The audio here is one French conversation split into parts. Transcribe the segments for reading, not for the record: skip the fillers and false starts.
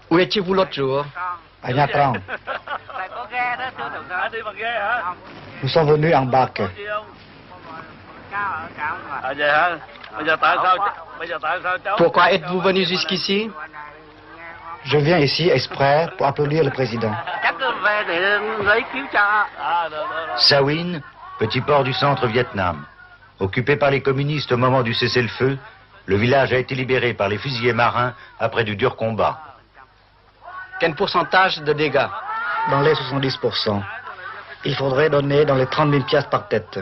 Où étiez-vous l'autre jour? À Nha Trang. Nous sommes venus en barque. Pourquoi êtes-vous venu jusqu'ici? Je viens ici exprès pour applaudir le président. Sa Huyn, petit port du centre Vietnam. Occupé par les communistes au moment du cessez-le-feu, le village a été libéré par les fusiliers marins après du dur combat. Quel pourcentage de dégâts? Dans les 70%. Il faudrait donner dans les 30 000 piastres par tête.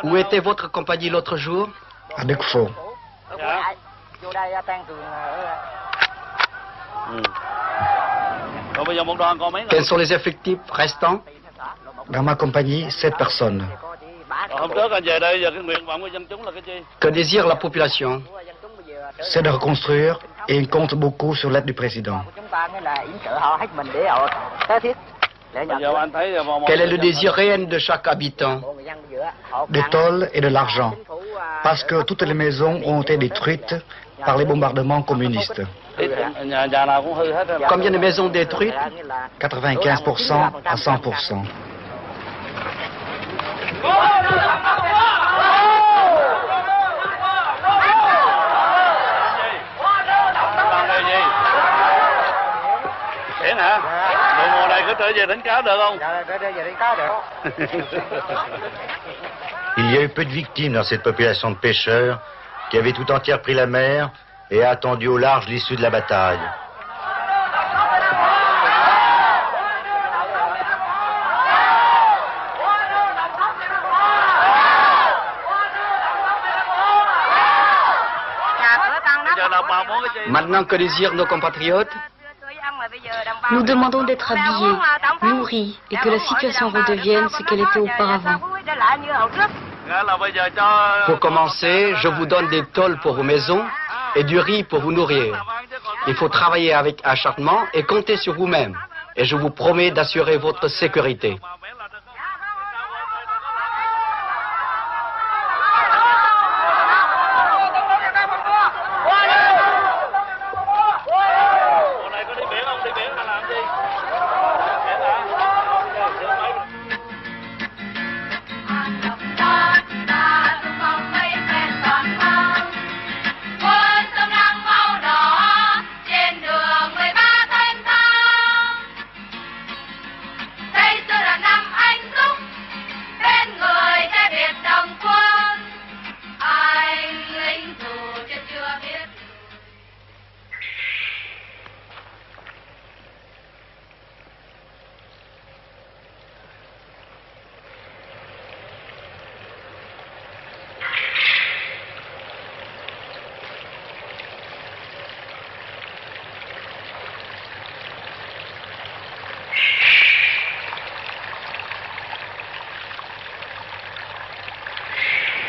Où était votre compagnie l'autre jour? À Đức Phổ. Quels sont les effectifs restants? Dans ma compagnie, 7 personnes. Que désire la population? C'est de reconstruire et il compte beaucoup sur l'aide du président. Quel est le désir réel de chaque habitant? Des tôles et de l'argent. Parce que toutes les maisons ont été détruites par les bombardements communistes. Combien de maisons détruites? 95% à 100%. Il y a eu peu de victimes dans cette population de pêcheurs qui avait tout entière pris la mer et a attendu au large l'issue de la bataille. Maintenant, que désirent nos compatriotes? Nous demandons d'être habillés, nourris et que la situation redevienne ce qu'elle était auparavant. Pour commencer, je vous donne des tôles pour vos maisons et du riz pour vous nourrir. Il faut travailler avec acharnement et compter sur vous-même. Et je vous promets d'assurer votre sécurité.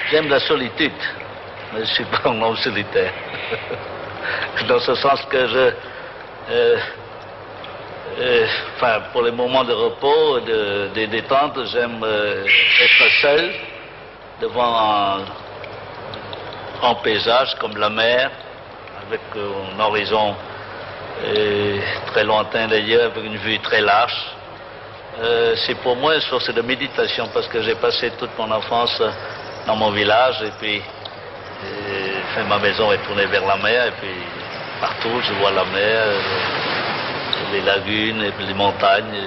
J'aime la solitude, mais je ne suis pas un homme solitaire. Dans ce sens que pour les moments de repos, de détente, j'aime être seul devant un paysage comme la mer, avec un horizon très lointain d'ailleurs, avec une vue très large. C'est pour moi une source de méditation parce que j'ai passé toute mon enfance dans mon village et puis ma maison est tournée vers la mer et puis partout je vois la mer, les lagunes et puis les montagnes. Il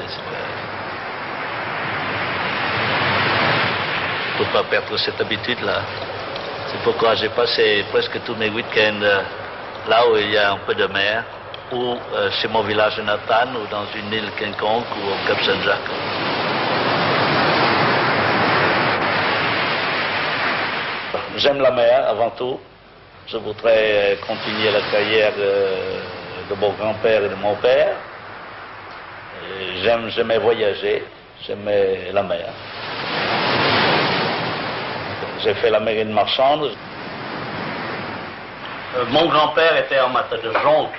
ne faut pas perdre cette habitude-là. C'est pourquoi j'ai passé presque tous mes week-ends là où il y a un peu de mer, ou chez mon village natal, ou dans une île quelconque, ou au Cap Saint-Jacques. J'aime la mer avant tout. Je voudrais continuer la carrière de mon grand-père et de mon père. J'aimais voyager, j'aimais la mer. J'ai fait la marine marchande. Mon grand-père était amateur de jonque.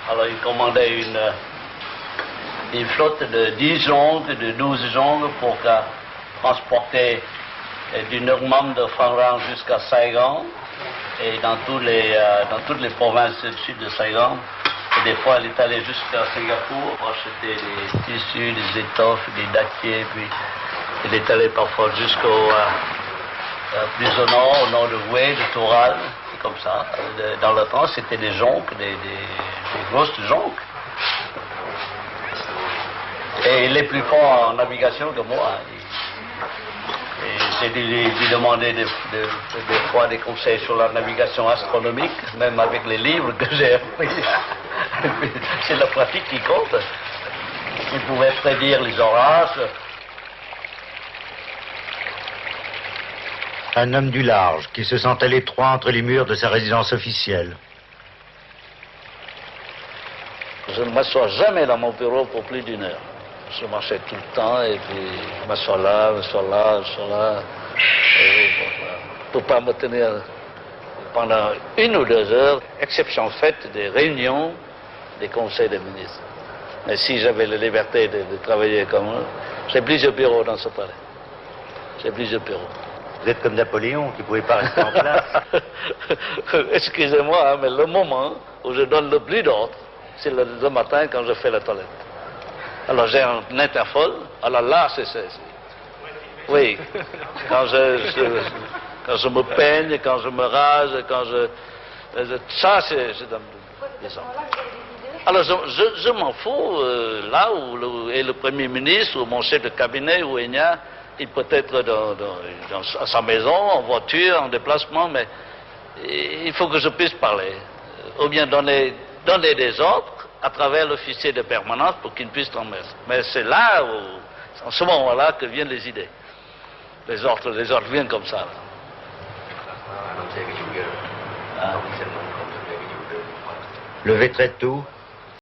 Alors il commandait une flotte de 10 jonques, de 12 jonques pour transporter du Normand de Phan jusqu'à Saigon et dans toutes les provinces du sud de Saigon. Et des fois, elle est allée jusqu'à Singapour pour acheter des tissus, des étoffes, des dattiers, puis elle est allée parfois jusqu'au plus au nord de Hue, de Toural, c'est comme ça. Dans le temps, c'était des jonques, des grosses jonques. Et il est plus fort en navigation que moi. Et j'ai dû lui demander des fois des conseils sur la navigation astronomique, même avec les livres que j'ai appris. C'est la pratique qui compte. Il pouvait prédire les orages. Un homme du large qui se sentait à l'étroit entre les murs de sa résidence officielle. Je ne m'assois jamais dans mon bureau pour plus d'1 heure. Je marchais tout le temps et puis je m'assois là. Pour pas me tenir pendant 1 ou 2 heures, exception faite des réunions des conseils des ministres. Mais si j'avais la liberté de travailler comme eux, j'ai plusieurs bureaux dans ce palais. J'ai plusieurs bureaux. Vous êtes comme Napoléon qui ne pouvait pas rester en place. Excusez-moi, mais le moment où je donne le plus d'ordre, c'est le matin quand je fais la toilette. Alors j'ai un interphone, alors là, oui, quand je me peigne, quand je me rase, ça, je donne des ordres. Alors je m'en fous, là où est le Premier ministre ou mon chef de cabinet ou Enya, il peut être à sa maison, en voiture, en déplacement, mais il faut que je puisse parler. Ou bien donner des ordres à travers l'officier de permanence pour qu'il puisse transmettre. Mais c'est là, en ce moment-là, que viennent les idées. Les ordres viennent comme ça. Levé très tôt,